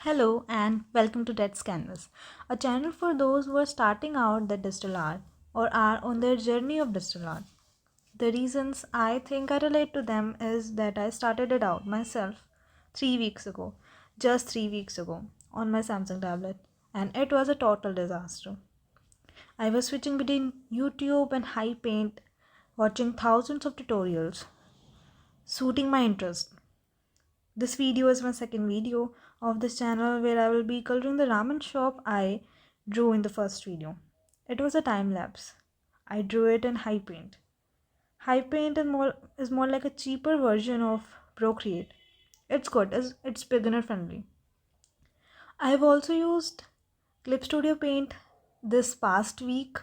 Hello and welcome to Dead's Canvas, a channel for those who are starting out the digital art or are on their journey of digital art. The reasons I think I relate to them is that I started it out myself 3 weeks ago, just 3 weeks ago, on my Samsung tablet, and it was a total disaster. I was switching between YouTube and high paint, watching thousands of tutorials, suiting my interest. This video is my second video of this channel where I will be coloring the ramen shop I drew in the first video. It was a time lapse. I drew it in high paint. High paint is more like a cheaper version of Procreate. It's good, it's beginner friendly. I have also used Clip Studio Paint this past week.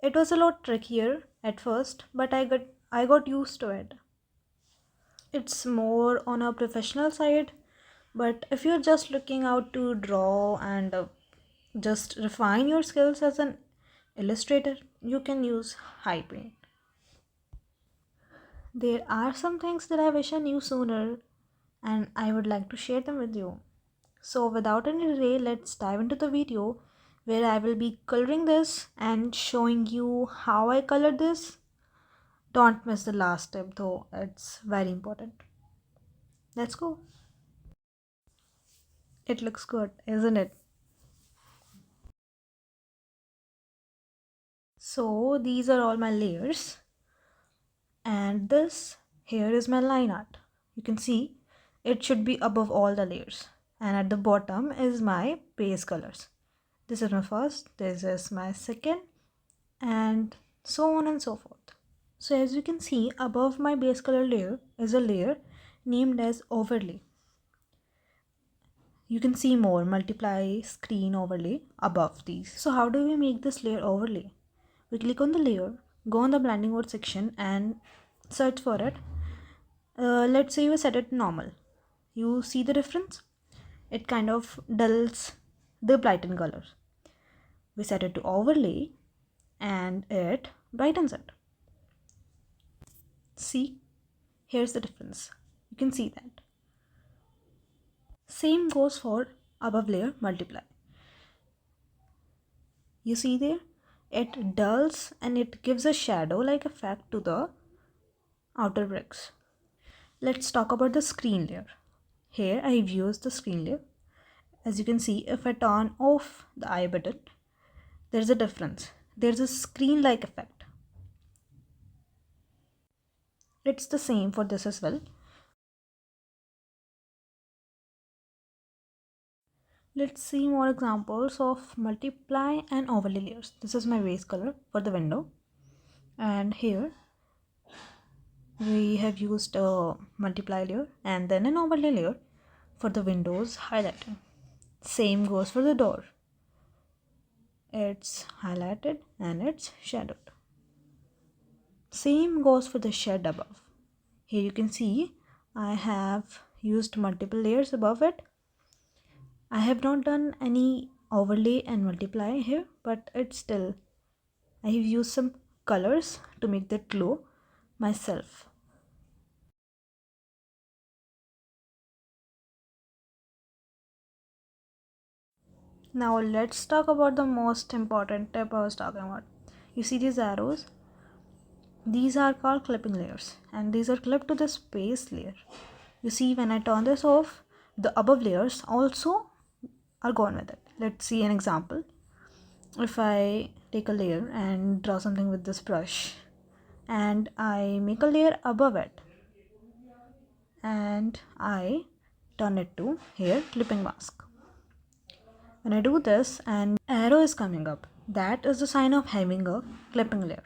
It was a lot trickier at first, but I got used to it. It's more on a professional side, but if you're just looking out to draw and just refine your skills as an illustrator, you can use high paint. There are some things that I wish I knew sooner, and I would like to share them with you. So without any delay, let's dive into the video where I will be coloring this and showing you how I colored this. Don't miss the last step though, it's very important. Let's go. It looks good, isn't it? So these are all my layers, and this here is my line art. You can see it should be above all the layers, and at the bottom is my base colors. This is my first, this is my second, and so on and so forth. So as you can see, above my base color layer is a layer named as overlay. You can see more multiply screen overlay above these. So how do we make this layer overlay? We click on the layer, go on the blending mode section and search for it. Let's say you set it normal. You see the difference? It kind of dulls the brighten color. We set it to overlay and it brightens it. See, here's the difference. You can see that. Same goes for above layer multiply. You see there? It dulls and it gives a shadow like effect to the outer bricks. Let's talk about the screen layer. Here I have used the screen layer. As you can see, if I turn off the eye button, there's a difference. There's a screen like effect. It's the same for this as well. Let's see more examples of multiply and overlay layers. This is my base color for the window, and here we have used a multiply layer and then an overlay layer for the windows highlighting. Same goes for the door. It's highlighted and it's shadowed. Same goes for the shed above. Here you can see I have used multiple layers above it. I have not done any overlay and multiply here, but it's still, I have used some colors to make that glow myself. Now let's talk about the most important tip I was talking about. You see these arrows? These are called clipping layers and these are clipped to this base layer. You see when I turn this off, the above layers also are gone with it. Let's see an example. If I take a layer and draw something with this brush and I make a layer above it and I turn it to here clipping mask. When I do this and arrow is coming up, that is the sign of having a clipping layer.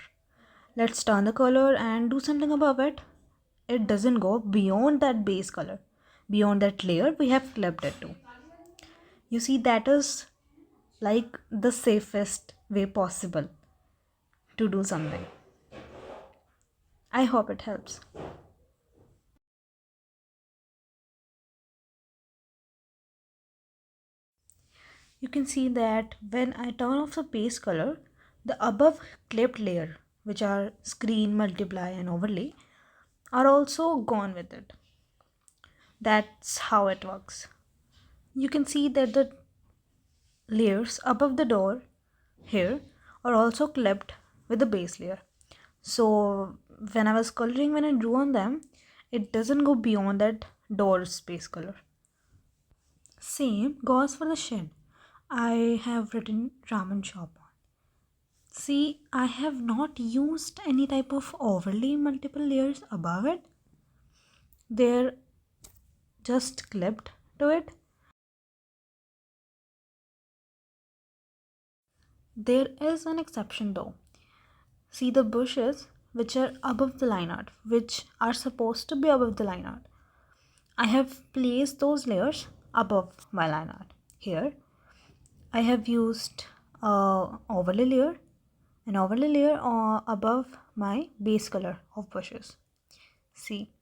Let's turn the color and do something above it. It doesn't go beyond that base color. Beyond that layer, we have clipped it to. You see, that is like the safest way possible to do something. I hope it helps. You can see that when I turn off the base color, the above clipped layer, which are screen, multiply and overlay, are also gone with it. That's how it works. You can see that the layers above the door here are also clipped with the base layer. So when I was coloring, when I drew on them, it doesn't go beyond that door's base color. Same goes for the shed. I have written ramen shop on. See, I have not used any type of overlay multiple layers above it. They're just clipped to it. There is an exception though. See the bushes which are above the line art, which are supposed to be above the line art. I have placed those layers above my line art. Here, I have used an overlay layer above my base color of bushes. See,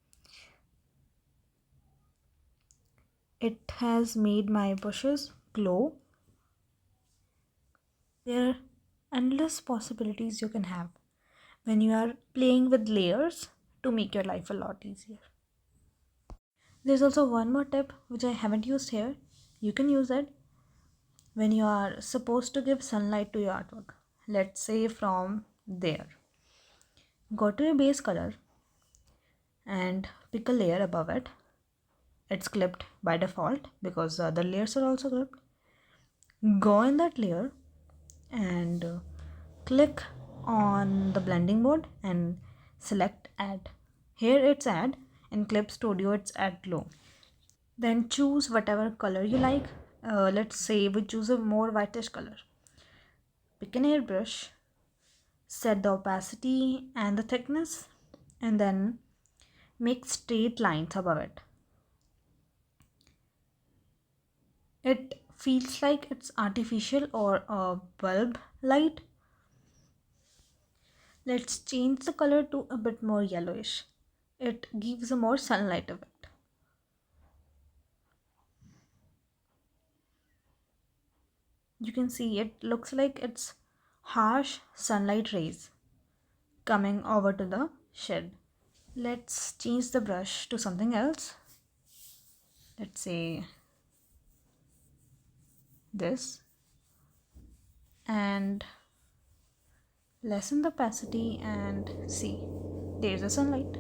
it has made my bushes glow. There are endless possibilities you can have when you are playing with layers to make your life a lot easier. There's also one more tip which I haven't used here. You can use it when you are supposed to give sunlight to your artwork. Let's say from there. Go to your base color and pick a layer above it. It's clipped by default because the other layers are also clipped. Go in that layer and click on the blending mode and select add. Here it's add, in Clip Studio it's add glow. Then choose whatever color you like. Let's say we choose a more whitish color. Pick an airbrush, set the opacity and the thickness, and then make straight lines above it. It feels like it's artificial or a bulb light. Let's change the color to a bit more yellowish. It gives a more sunlight effect. You can see it looks like it's harsh sunlight rays coming over to the shed. Let's change the brush to something else. Let's say this, and lessen the opacity and see, there's the sunlight.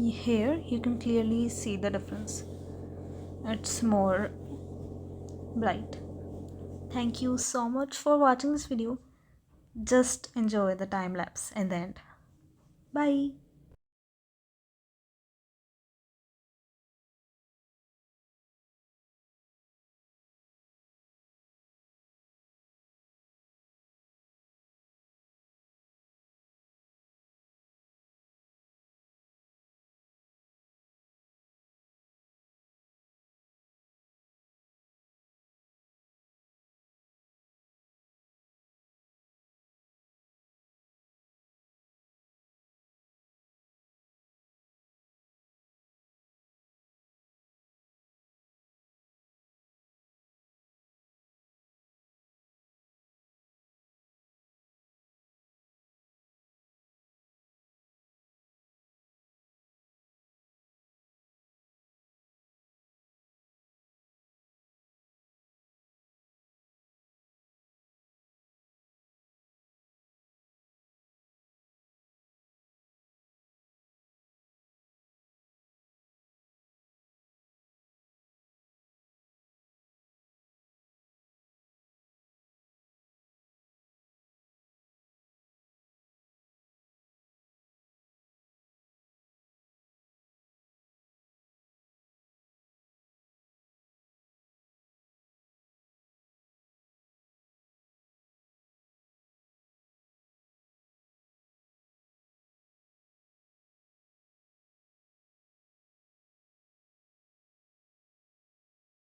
Here you can clearly see the difference. It's more bright. Thank you so much for watching this video. Just enjoy the time lapse in the end. Bye.